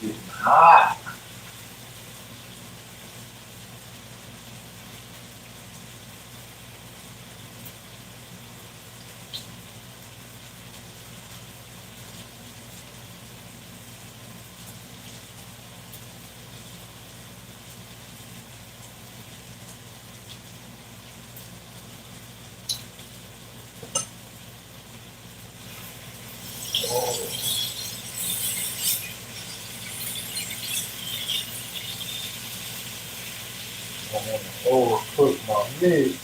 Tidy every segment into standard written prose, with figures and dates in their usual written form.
Getting hot. I want to overcook my meat.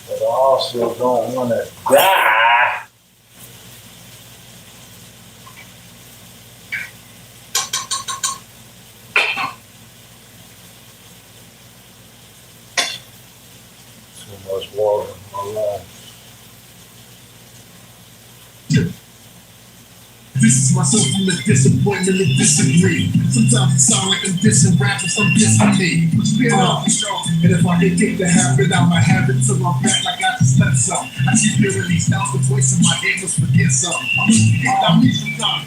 But I also don't want to die. Too much water in my life. This is myself from the disappointment and disagree. Sometimes it sounds like I'm dissing rappers, I'm dissing me. But spin off the show. And if I can take the habit, I'ma have it till I'm back like I just left some. I keep hearing these sounds, the voice in my head must forget something. I must forget I need some time.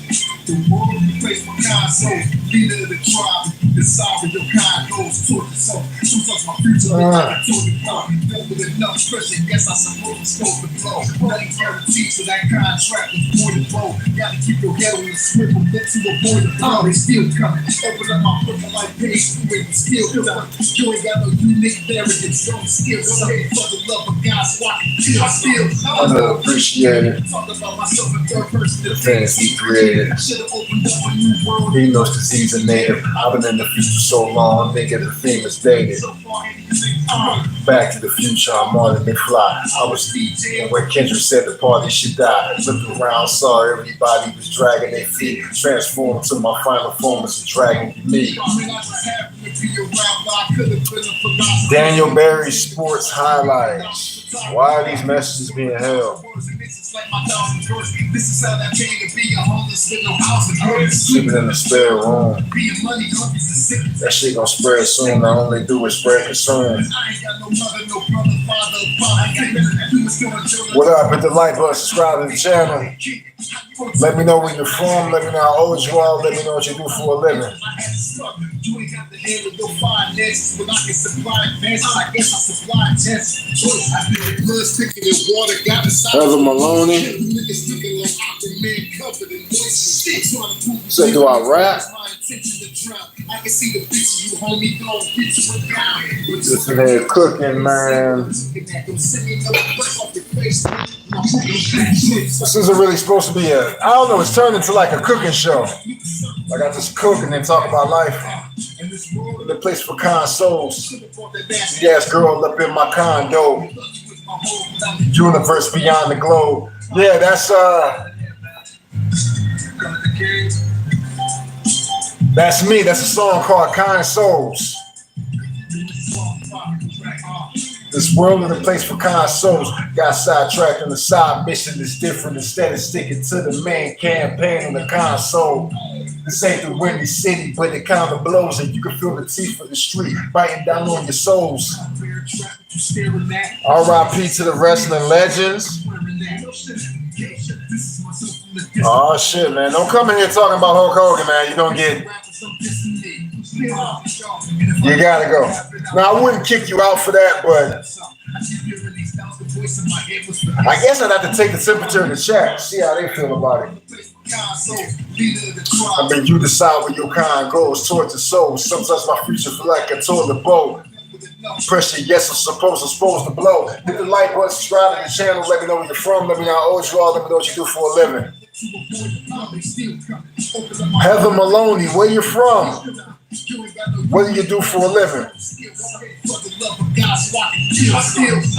The world is the place for kind souls. Leader of the tribe, decide where your kind goes toward the soul. Sometimes my future is like I told you about. Filled with enough pressure, yes, I suppose it's supposed to blow. Nothing guaranteed, so that contract was more than blow. Gotta keep your head on the swivel, look to avoid the blow. They still coming. Open up my book like page 2 and still coming. You ain't got no unique variants, don't skill. Something for the love of God, so I can kill. Still, Underappreciated. talk about myself in third person. The things he created. Should've opened up a new world. He knows cause he's a native. I've been in the future so long, nigga, the theme is dated. Back to the future, I'm on it, fly. I was DJing when Kendrick said the party should die. Looked around, saw everybody was dragging their feet. Transformed to my final form as a dragon me. Daniel Berry Sports Highlights. Why are these messages being held? Sleeping in the spare room. That shit gonna spread soon. I only do is spread concern. What up? Hit the like button, subscribe to the channel. Let me know where you're from. Let me know how old you are. Let me know what you do for a living. You ain't got the hand of your finances, but I can supply advances. I guess I supply tests. I feel blood sticking in water, got the side. Heather Maloney. So do I rap? I can see the picture you homie don't get you down. This in here cooking, man. This isn't really supposed to be I don't know, it's turned into like a cooking show. Like I just cook and then talk about life. The place for kind souls. Yes, girl up in my condo. Universe beyond the globe. Yeah, that's me. That's a song called Kind Souls. This world is a place for kind souls. Got sidetracked and the side mission is different. Instead of sticking to the main campaign on the console. This ain't the windy city, but it kind of blows and you can feel the teeth of the street biting down on your souls. R.I.P. to the wrestling legends. Oh shit, man. Don't come in here talking about Hulk Hogan, man. You're gonna get... You gotta go. Now, I wouldn't kick you out for that, but I guess I'd have to take the temperature in the chat, see how they feel about it. I mean, you decide where your kind goes towards the soul. Sometimes my future feel like a toilet bowl. Pressure, yes, I'm supposed to blow. Hit the like button, subscribe to the channel. Let me know where you're from. Let me know how old you are. Let me know what you do for a living. Heather Maloney, where you from? What do you do for a living?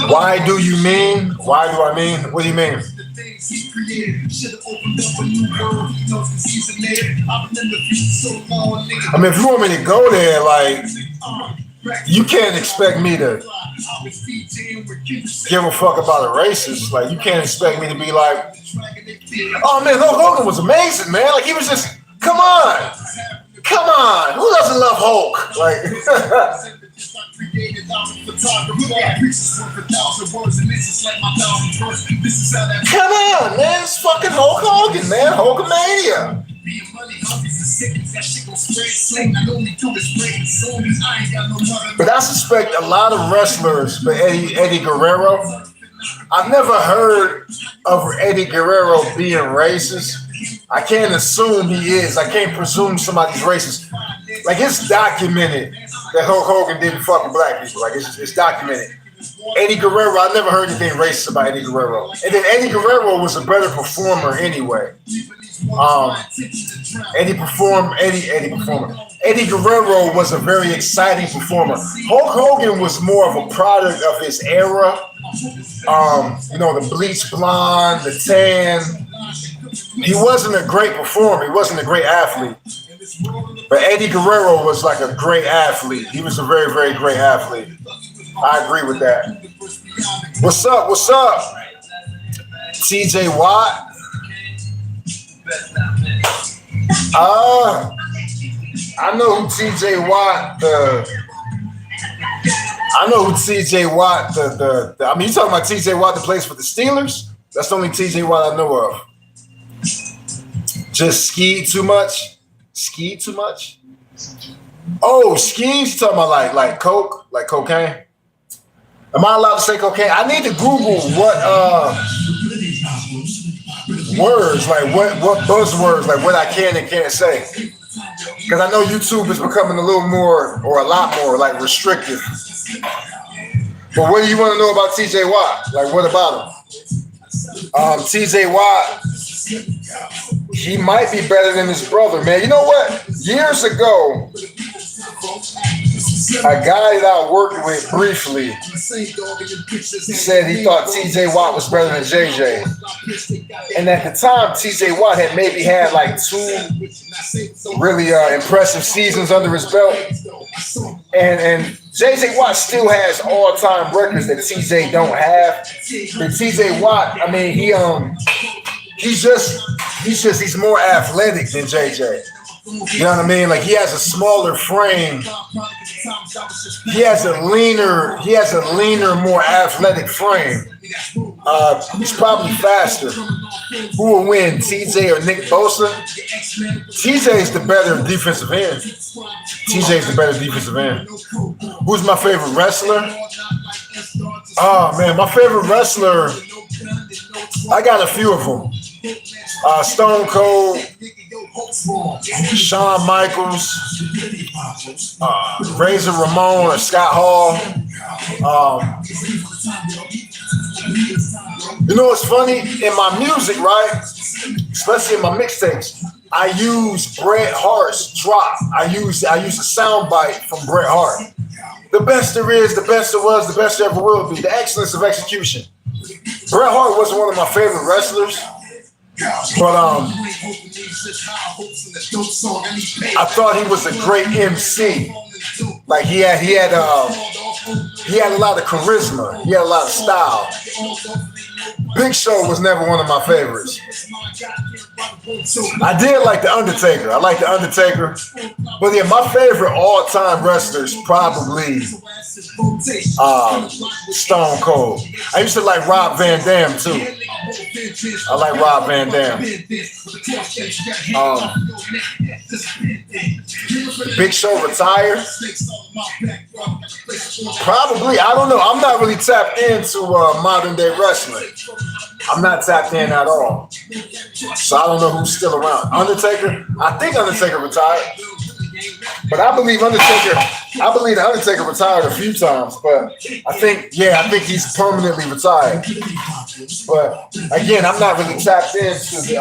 Why do you mean? Why do I mean? What do you mean? I mean, if you want me to go there, like, you can't expect me to give a fuck about a racist. Like, you can't expect me to be like, oh man, Hulk Hogan was amazing, man. Like, he was just, come on. Come on, who doesn't love Hulk? Like, come on, man, it's fucking Hulk Hogan, man, Hulkamania. But I suspect a lot of wrestlers, but Eddie Guerrero, I've never heard of Eddie Guerrero being racist. I can't assume he is. I can't presume somebody's racist. Like, it's documented that Hulk Hogan didn't fuck with black people. Like, it's documented. Eddie Guerrero, I never heard anything racist about Eddie Guerrero. And then Eddie Guerrero was a better performer anyway. Eddie Guerrero was a very exciting performer. Hulk Hogan was more of a product of his era. You know, the bleach blonde, the tan. He wasn't a great performer. He wasn't a great athlete. But Eddie Guerrero was like a great athlete. He was a very, very great athlete. I agree with that. What's up? What's up? TJ Watt? I know who TJ Watt I mean, you talking about TJ Watt that plays for the Steelers? That's the only TJ Watt I know of. Just skied too much? Skied too much? Oh, skied? You talking about like coke? Like cocaine? Am I allowed to say cocaine? I need to Google what words, like what buzzwords, like what I can and can't say. Because I know YouTube is becoming a little more, or a lot more, like restrictive. But what do you want to know about TJ Watt? Like, what about him? TJ Watt, he might be better than his brother, man. You know what? Years ago, a guy that I worked with briefly said he thought TJ Watt was better than JJ. And at the time, TJ Watt had maybe had like 2 really impressive seasons under his belt. And JJ Watt still has all-time records that TJ don't have. But TJ Watt, I mean, he's more athletic than JJ. You know what I mean? Like, he has a smaller frame. He has a leaner, more athletic frame. He's probably faster. Who will win, TJ or Nick Bosa? TJ is the better defensive end. Who's my favorite wrestler? Oh, man, my favorite wrestler, I got a few of them. Stone Cold, Shawn Michaels, Razor Ramon or Scott Hall. You know what's funny? In my music, right? Especially in my mixtapes, I use Bret Hart's drop. I use a soundbite from Bret Hart. The best there is, the best there was, the best there ever will be. The excellence of execution. Bret Hart wasn't one of my favorite wrestlers. But I thought he was a great MC. Like he had a lot of charisma. He had a lot of style. Big Show was never one of my favorites. I did like The Undertaker. I like The Undertaker. But yeah, my favorite all-time wrestler is probably Stone Cold. I used to like Rob Van Dam too. I like Rob Van Dam. Big Show retired? Probably. I don't know. I'm not really tapped into modern day wrestling. I'm not tapped in at all. So I don't know who's still around. Undertaker? I think Undertaker retired. But I believe the Undertaker retired a few times, but I think he's permanently retired. But again, I'm not really tapped into the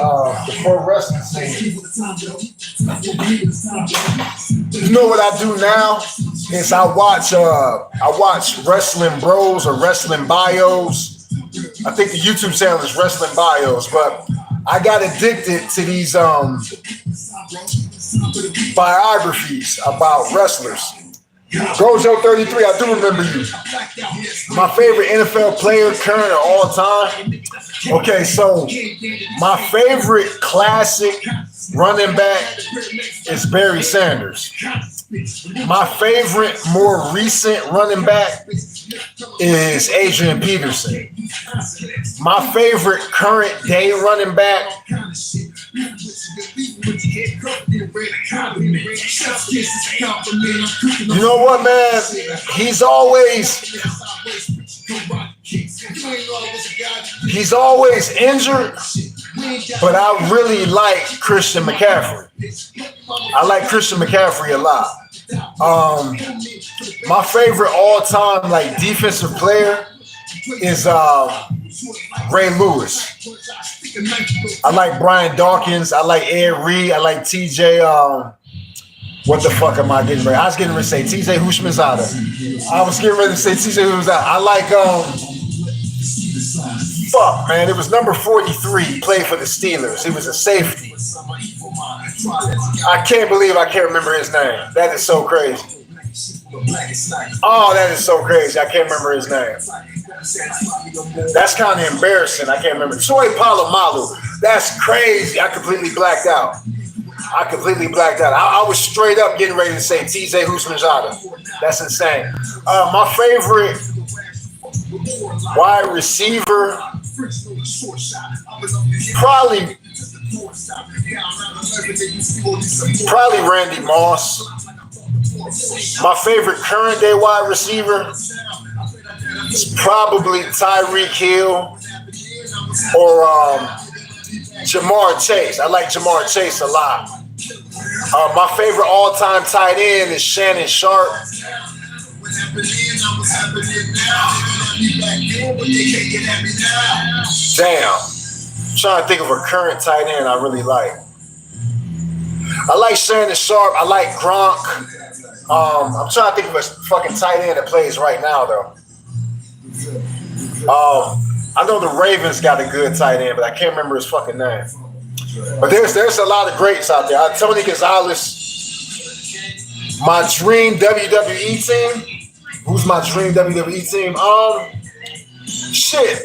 pro wrestling scene. You know what I do now is I watch Wrestling Bros or Wrestling Bios. I think the YouTube channel is Wrestling Bios, but I got addicted to these biographies about wrestlers. Gojo 33, I do remember you. My favorite NFL player, current or all time, Okay, so my favorite classic running back is Barry Sanders. My favorite more recent running back is Adrian Peterson. My favorite current day running back, you know what, man? He's always injured, but I really like Christian McCaffrey. I like Christian McCaffrey a lot. My favorite all-time like defensive player is Ray Lewis. I like Brian Dawkins. I like Ed Reed. I like TJ. What the fuck am I getting ready? I was getting ready to say TJ Houshmandzadeh. I was getting ready to say TJ Houshmandzadeh. I like fuck, man. It was number 43. He played for the Steelers. He was a safety. I can't believe I can't remember his name. That is so crazy. Oh, that is so crazy. I can't remember his name. That's kind of embarrassing. I can't remember. Troy Polamalu. That's crazy. I completely blacked out. I was straight up getting ready to say TJ Houshmandzadeh. That's insane. My favorite wide receiver, probably Randy Moss. My favorite current day wide receiver is probably Tyreek Hill or Jamar Chase. I like Jamar Chase a lot. My favorite all-time tight end is Shannon Sharp. Damn. I'm trying to think of a current tight end I really like. I like Shannon Sharp. I like Gronk. I'm trying to think of a fucking tight end that plays right now, though. I know the Ravens got a good tight end, but I can't remember his fucking name. But there's a lot of greats out there. Tony Gonzalez. My dream WWE team. Who's my dream WWE team?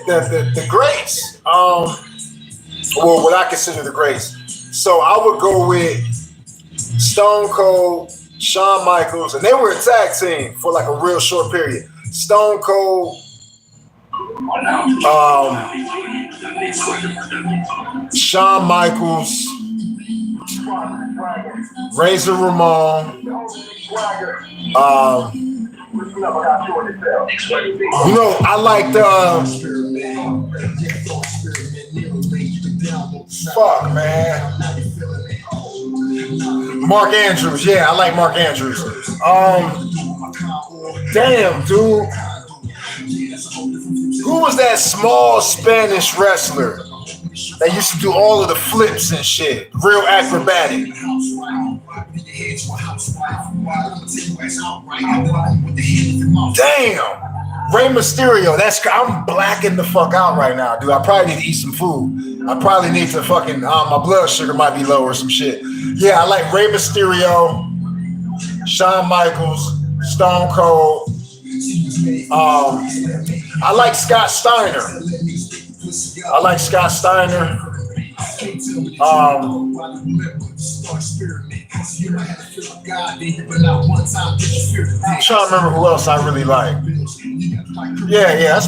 The greats. Well, what I consider the greats. So I would go with Stone Cold, Shawn Michaels, and they were a tag team for like a real short period. Stone Cold, Shawn Michaels, Razor Ramon, I liked fuck, man. Mark Andrews. Yeah, I like Mark Andrews. Damn, dude. Who was that small Spanish wrestler that used to do all of the flips and shit? Real acrobatic. Damn. Rey Mysterio. I'm blacking the fuck out right now, dude. I probably need to eat some food. I probably need to fucking my blood sugar might be low or some shit. Yeah, I like Rey Mysterio, Shawn Michaels, Stone Cold. I like Scott Steiner. I'm trying to remember who else I really like. Yeah, that's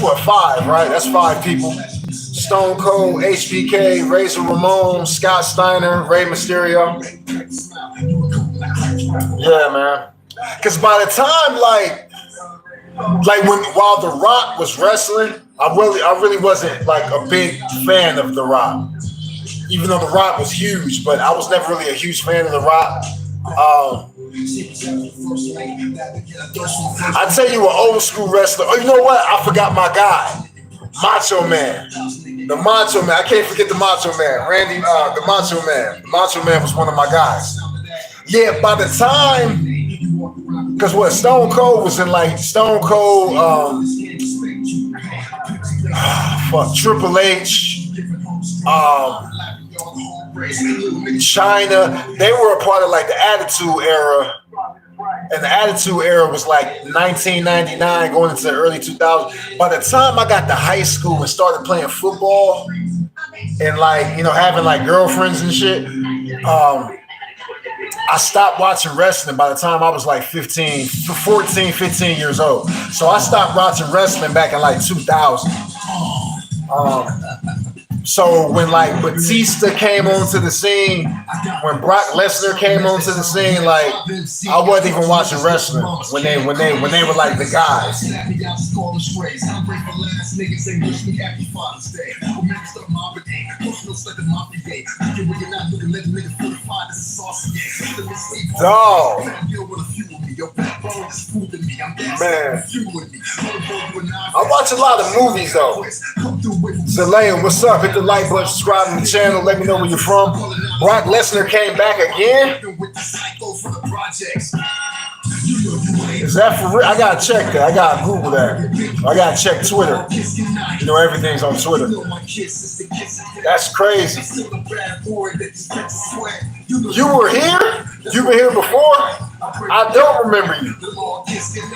what, 5, right? That's 5 people. Stone Cold, HBK, Razor Ramon, Scott Steiner, Rey Mysterio. Yeah, man. Because by the time, while The Rock was wrestling, I really wasn't like a big fan of The Rock. Even though The Rock was huge, but I was never really a huge fan of The Rock. I'd tell you an old school wrestler. Oh, you know what? I forgot my guy. Macho Man. The Macho Man. I can't forget the Macho Man. Randy, the Macho Man. The Macho Man was one of my guys. Yeah, by the time, because what, Stone Cold was in like Stone Cold, Triple H, China. They were a part of like the Attitude Era. And the Attitude Era was like 1999 going into the early 2000s. By the time I got to high school and started playing football and like, you know, having like girlfriends and shit, I stopped watching wrestling by the time I was like 14, 15 years old. So I stopped watching wrestling back in like 2000. So when like Batista came onto the scene, when Brock Lesnar came onto the scene, like I wasn't even watching wrestling when they were like the guys. Dog. Man. I watch a lot of movies though. Zelaya, what's up? Hit the like button, subscribe to the channel, let me know where you're from. Brock Lesnar came back again? Is that for real? I gotta check that. I gotta Google that. I gotta check Twitter. You know, everything's on Twitter. That's crazy. You were here? You were here before? I don't remember you.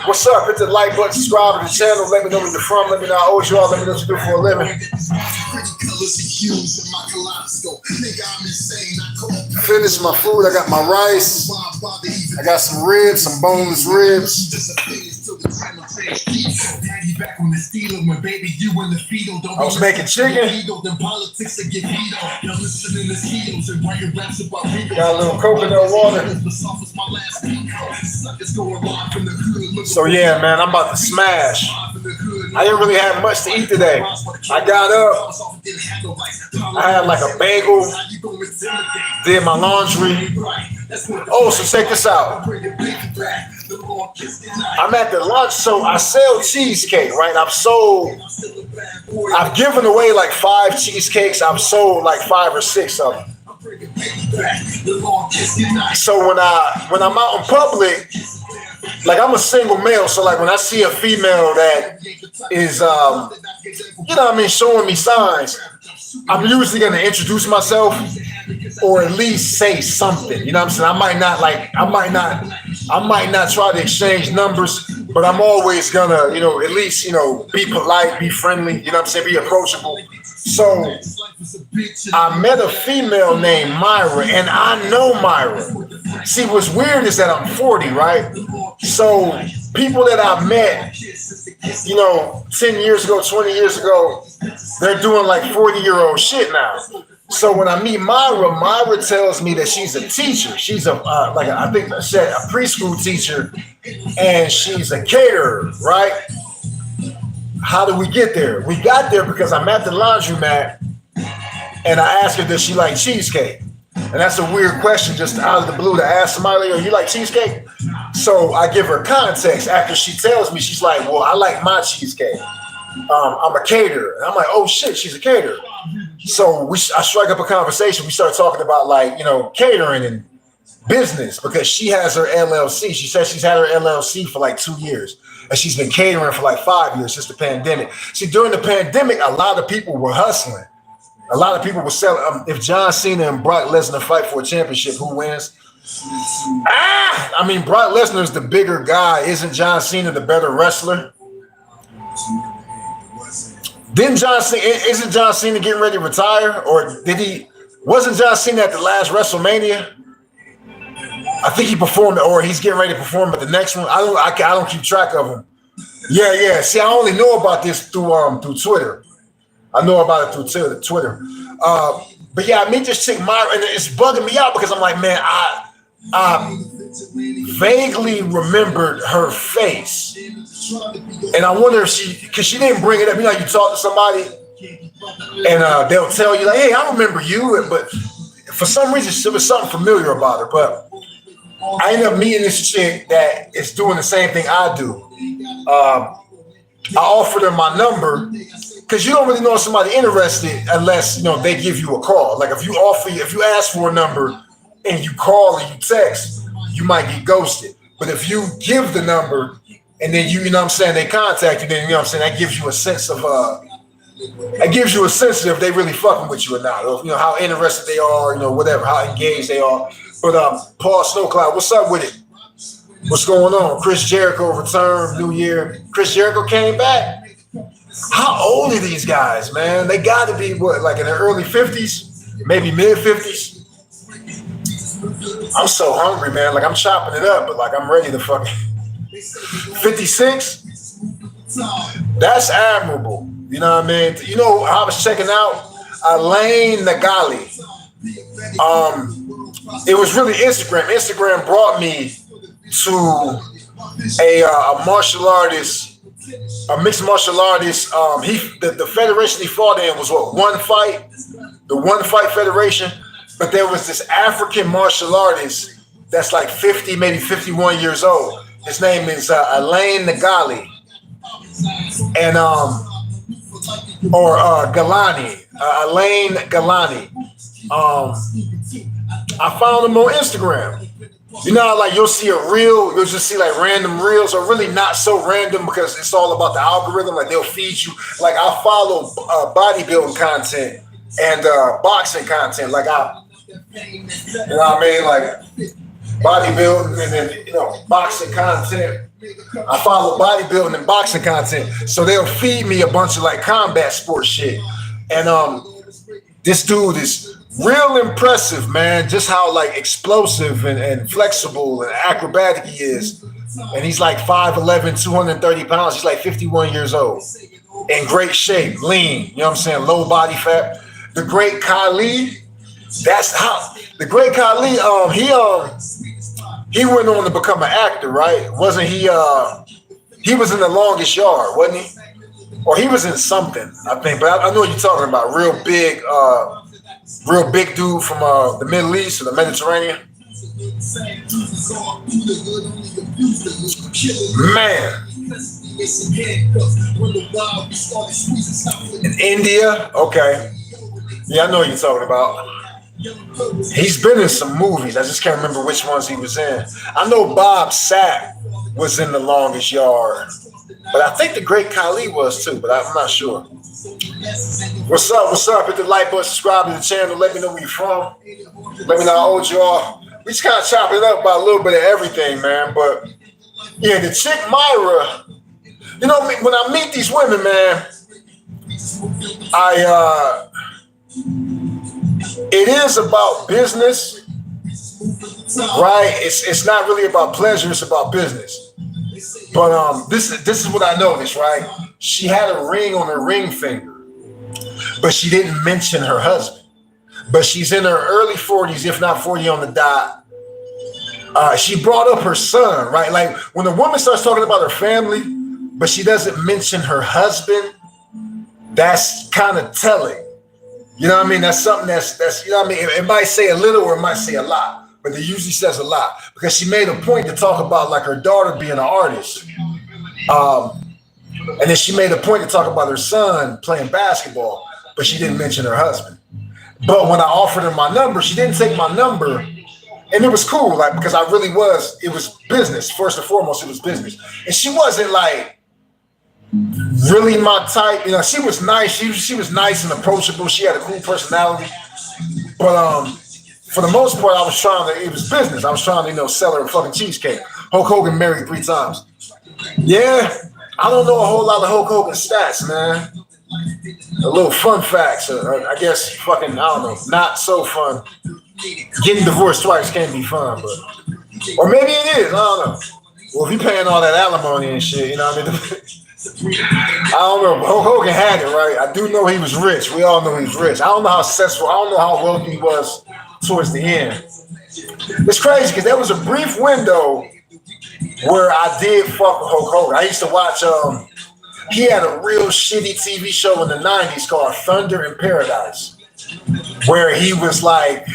What's up? Hit the like button, subscribe to the channel, let me know where you're from, let me know how old you are, let me know what you do for a living. Finish my food. I got my rice. I got some ribs, some boneless ribs. I was making chicken. Got a little coconut water. So yeah, man, I'm about to smash. I didn't really have much to eat today. I got up. I had like a bagel. Did my laundry. Oh, so check this out. I'm at the lunch, so I sell cheesecake, right? I've given away like 5 cheesecakes. I've sold like 5 or 6 of them. So when I'm out in public, like I'm a single male, so like when I see a female that is, you know what I mean, showing me signs, I'm usually gonna introduce myself or at least say something. You know what I'm saying? I might not try to exchange numbers, but I'm always gonna, you know, at least, you know, be polite, be friendly, you know what I'm saying, be approachable. So I met a female named Myra, and I know Myra. See, what's weird is that I'm 40, right? So people that I met, you know, 10 years ago, 20 years ago, they're doing like 40-year-old shit now. So when I meet Myra, Myra tells me that she's a teacher. She's I think I said a preschool teacher, and she's a caterer, right? How did we get there? We got there because I'm at the laundromat, and I asked her, does she like cheesecake? And that's a weird question just out of the blue to ask somebody, oh, you like cheesecake? So I give her context. After she tells me, she's like, well, I like my cheesecake. I'm a caterer. And I'm like, oh shit, she's a caterer. So I strike up a conversation. We start talking about like, you know, catering and business because she has her LLC. She says she's had her LLC for like 2 years. And she's been catering for like 5 years since the pandemic. See, during the pandemic, a lot of people were hustling. A lot of people were selling. If John Cena and Brock Lesnar fight for a championship, who wins? I mean, Brock Lesnar is the bigger guy. Isn't John Cena the better wrestler? Isn't John Cena getting ready to retire? Or wasn't John Cena at the last WrestleMania? I think he performed, or he's getting ready to perform at the next one. I don't keep track of him. Yeah. See, I only know about this through Twitter. I know about it through Twitter. But yeah, I meet this chick Myra, and it's bugging me out because I'm like, man, I vaguely remembered her face, and I wonder if because she didn't bring it up. You know, you talk to somebody, and they'll tell you like, hey, I remember you, but for some reason there was something familiar about her. But I ended up meeting this chick that is doing the same thing I do. I offered her my number because you don't really know if somebody interested unless, you know, they give you a call. Like if you ask for a number and you call and you text, you might get ghosted. But if you give the number and then you know what I'm saying, they contact you, then you know what I'm saying, that gives you a sense of if they really fucking with you or not, or you know how interested they are, you know, whatever, how engaged they are. But Paul Snowcloud, what's up with it? What's going on? Chris Jericho returned, New Year. Chris Jericho came back. How old are these guys, man? They got to be what, like in their early 50s, maybe mid 50s. I'm so hungry, man. Like I'm chopping it up, but like I'm ready to fucking 56. That's admirable. You know what I mean? You know, I was checking out Elaine Nagali. It was really Instagram. Instagram brought me to a martial artist, a mixed martial artist. The federation he fought in was what, One Fight, the One Fight Federation. But there was this African martial artist that's like 50, maybe 51 years old. His name is Elaine Nagali, and Galani, Elaine Galani. I found him on Instagram. You know, like you'll see a reel, you'll just see like random reels, or really not so random because it's all about the algorithm. Like they'll feed you. Like I follow bodybuilding content and boxing content. Like you know what I mean? Like bodybuilding and then, you know, boxing content. I follow bodybuilding and boxing content. So they'll feed me a bunch of like combat sports shit. And this dude is real impressive, man. Just how like explosive and flexible and acrobatic he is. And he's like 5'11", 230 pounds. He's like 51 years old. In great shape, lean, you know what I'm saying? Low body fat. The great Khali, that's how the great Khali, he went on to become an actor, right? Wasn't he he was in The Longest Yard, wasn't he? Or he was in something, I think. But I know what you're talking about. Real big dude from the Middle East or the Mediterranean. Man. In India? Okay. Yeah, I know what you're talking about. He's been in some movies. I just can't remember which ones he was in. I know Bob Sapp was in The Longest Yard. But I think the great Khali was too, but I'm not sure. What's up? What's up? Hit the like button, subscribe to the channel. Let me know where you're from. Let me know how old you are. We just kind of chop it up by a little bit of everything, man. But yeah, the chick Myra, you know, when I meet these women, man, it is about business, right? It's not really about pleasure, it's about business. But this is what I noticed, right? She had a ring on her ring finger, but she didn't mention her husband. But she's in her early 40s, if not 40 on the dot. She brought up her son, right? Like when a woman starts talking about her family, but she doesn't mention her husband, that's kind of telling. You know what I mean? That's something that's you know what I mean? It might say a little or it might say a lot. But it usually says a lot because she made a point to talk about like her daughter being an artist. And then she made a point to talk about her son playing basketball, but she didn't mention her husband. But when I offered her my number, she didn't take my number. And it was cool, like, because it was business. First and foremost, it was business. And she wasn't like really my type. You know, she was nice. She was nice and approachable. She had a cool personality. But for the most part, it was business. I was trying to, you know, sell her a fucking cheesecake. Hulk Hogan married 3 times. Yeah, I don't know a whole lot of Hulk Hogan stats, man. A little fun facts. I guess fucking, I don't know, not so fun. Getting divorced twice can be fun, but, or maybe it is, I don't know. Well, if you're paying all that alimony and shit, you know what I mean? I don't know. Hulk Hogan had it, right? I do know he was rich. We all know he was rich. I don't know how successful, I don't know how wealthy he was towards the end. It's crazy because there was a brief window where I did fuck with Hulk Hogan. I used to watch, he had a real shitty TV show in the 90s called Thunder in Paradise, where he was like,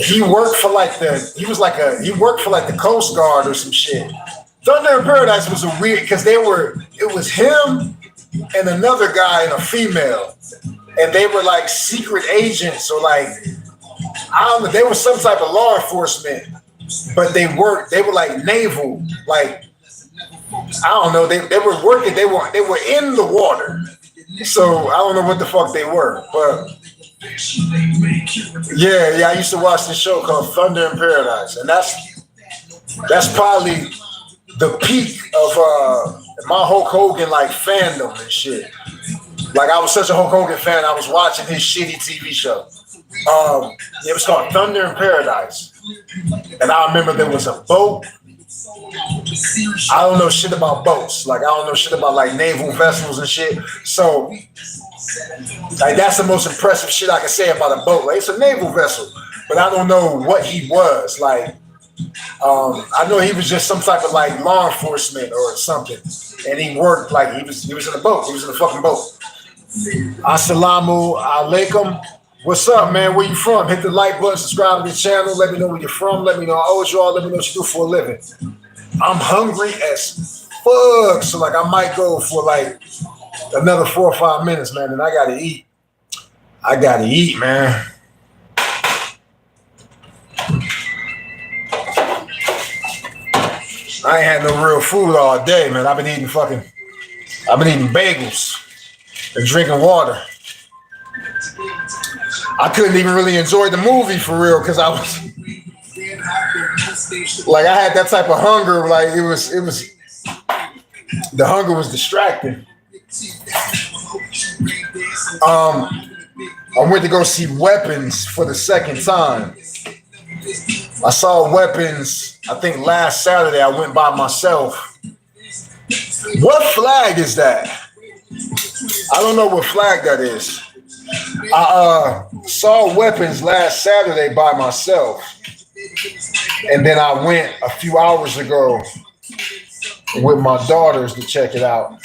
he worked for like the Coast Guard or some shit. Thunder in Paradise was a weird, because it was him and another guy and a female. And they were like secret agents, or like, I don't know, they were some type of law enforcement, but they were like naval, like, I don't know, they were working, they were in the water. So I don't know what the fuck they were, but Yeah, I used to watch this show called Thunder in Paradise, and that's probably the peak of my Hulk Hogan like fandom and shit. Like I was such a Hulk Hogan fan, I was watching his shitty TV show. It was called Thunder in Paradise, and I remember there was a boat. I don't know shit about boats. Like I don't know shit about like naval vessels and shit. So like that's the most impressive shit I can say about a boat. Like it's a naval vessel, but I don't know what he was. Like I know he was just some type of like law enforcement or something, and he worked like he was in a boat. He was in a fucking boat. Assalamu alaikum. What's up, man? Where you from? Hit the like button, subscribe to the channel. Let me know where you're from. Let me know how old you are. Let me know what you do for a living. I'm hungry as fuck, so like I might go for like another 4 or 5 minutes, man. And I gotta eat. I gotta eat, man. I ain't had no real food all day, man. I've been eating bagels and drinking water. I couldn't even really enjoy the movie for real because I was like I had that type of hunger. Like it was the hunger was distracting. I went to go see Weapons for the second time. I saw Weapons, I think last Saturday. I went by myself. What flag is that? I don't know what flag that is. I saw Weapons last Saturday by myself. And then I went a few hours ago with my daughters to check it out.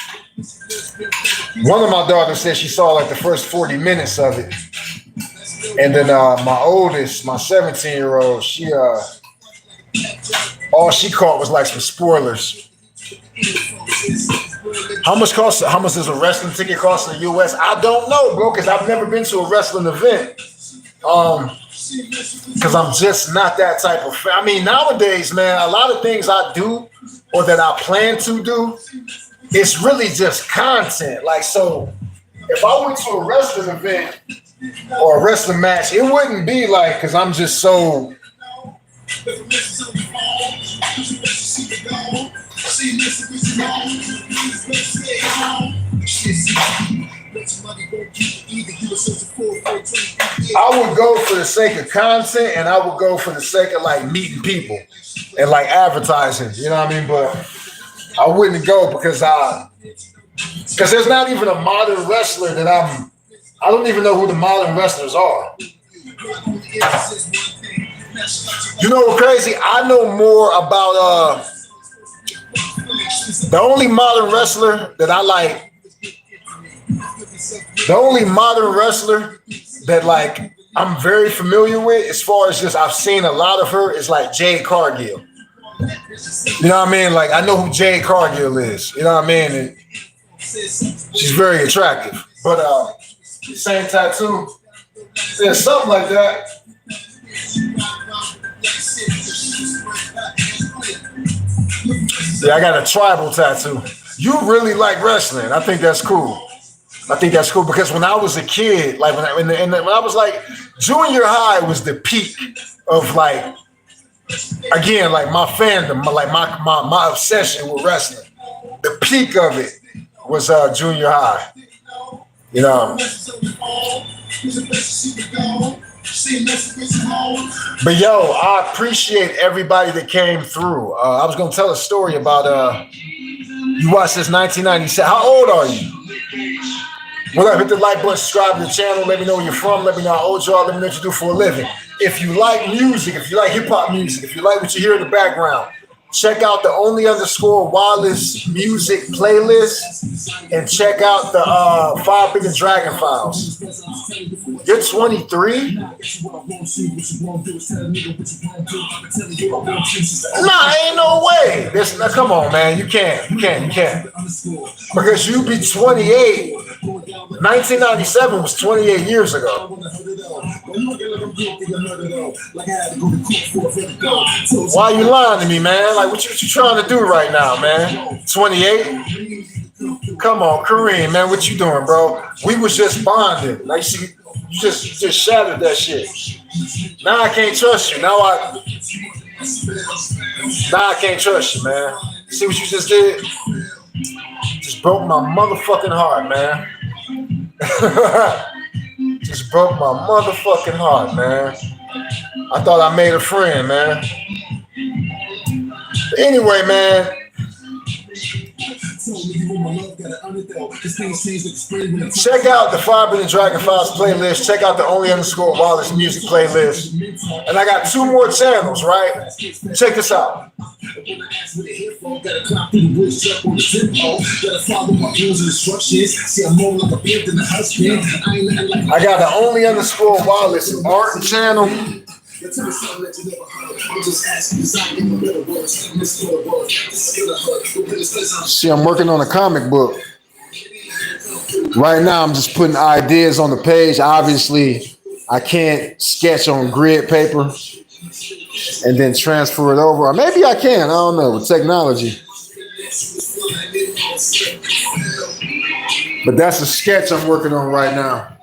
One of my daughters said she saw like the first 40 minutes of it. And then my oldest, my 17-year-old, she all she caught was like some spoilers. How much does a wrestling ticket cost in the US? I don't know, bro, because I've never been to a wrestling event. Because I'm just not that type of fan. I mean, nowadays, man, a lot of things I do or that I plan to do, it's really just content. Like, so if I went to a wrestling event or a wrestling match, it wouldn't be like, because I'm just so. I would go for the sake of content, and I would go for the sake of like meeting people and like advertising. You know what I mean? But I wouldn't go because there's not even a modern wrestler that I don't even know who the modern wrestlers are. You know what's crazy? I know more about the only modern wrestler that I like. The only modern wrestler that like I'm very familiar with, as far as just I've seen a lot of her, is like Jade Cargill. You know what I mean? Like I know who Jade Cargill is. You know what I mean? And she's very attractive. But same tattoo. Yeah, something like that. Yeah, I got a tribal tattoo. You really like wrestling. I think that's cool. Because when I was a kid, like when I was like junior high was the peak of like, again, like my fandom, like my obsession with wrestling. The peak of it was junior high. You know. But yo, I appreciate everybody that came through. I was gonna tell a story about you watched this 1997. How old are you? Well, hit the like button, subscribe to the channel, let me know where you're from, let me know how old you are, let me know what you do for a living. If you like music, if you like hip-hop music, if you like what you hear in the background, check out the Only_Wallace music playlist and check out the 5 Bigger Dragon Files. You're 23? Nah, ain't no way. Come on, man. You can't. Because you be 28. 1997 was 28 years ago. Why you lying to me, man? Like, what you trying to do right now, man? 28? Come on, Kareem, man. What you doing, bro? We was just bonding. Like, see, You just shattered that shit. Now I can't trust you. Now I can't trust you, man. See what you just did? Just broke my motherfucking heart, man. Just broke my motherfucking heart, man. I thought I made a friend, man. But anyway, man. Check out the Forbidden Dragon Files playlist. Check out the Only_Wallace music playlist. And I got 2 more channels, right? Check this out. I got the Only_Wallace art channel. See, I'm working on a comic book. Right now, I'm just putting ideas on the page. Obviously, I can't sketch on grid paper and then transfer it over. Or maybe I can. I don't know, with technology. But that's a sketch I'm working on right now.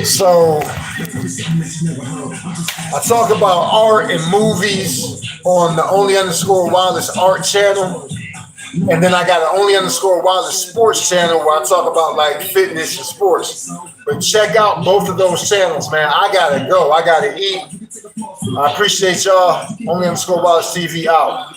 So I talk about art and movies on the Only_Wallace art channel. And then I got an Only_Wallace sports channel where I talk about like fitness and sports. But check out both of those channels, man. I gotta go. I gotta eat. I appreciate y'all. Only_Wallace TV out.